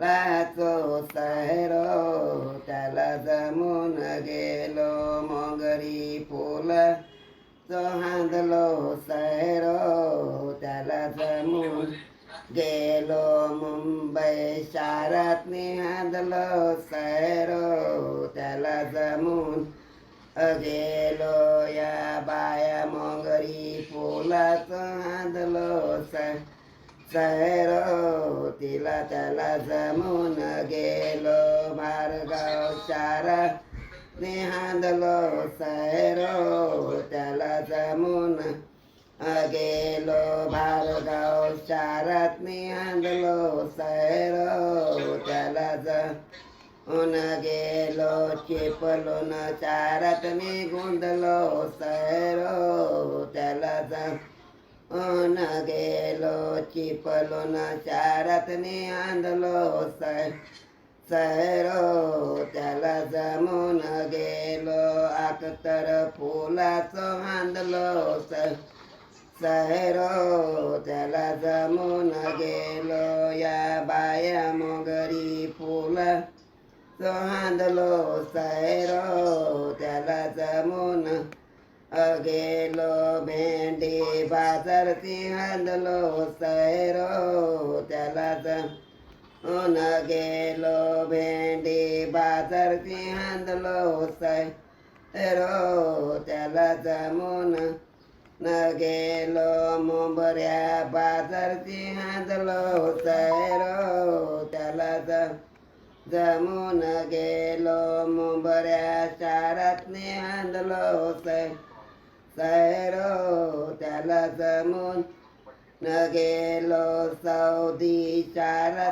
लाचो serow त्याला जमून गेलो मोगरी फुलाचो हांदलो सैरो त्याला जमून गेलो मुंबई शहरात निहादलो सैरो त्याला जमून गेलो या बाया मोगरी फुलाचं हांदलो सैरो तिला त्याला जमून गेलो मारगाव शहरात निहादलो सैरो त्याला जमून गेलो भारगाव शहरात निहादलो सैरो त्याला जमून गेलो चिपळूण शहरात मी गुंदलो सैरो त्याला जमून गेलो चिपळूण शहरात निहादलो सैरो त्याला जमून गेलो अख्तर फुलाचं हांदलो सैरो त्याला जमून गेलो या बाया मोगरी फुलाचं हांदलो सैरो त्याला जमून गेलो भेंडी बाजारती हांदलो सैरो त्याला जमून गेलो भेंडी बाजारती हांदलो सैरो त्याला जमून गेलो मुंबऱ्या बाजारती हांदलो सैरो त्याला जमून गेलो मुंबऱ्या शहरात हांदलो सैरो त्याला जमून गेलो सौदी शहरात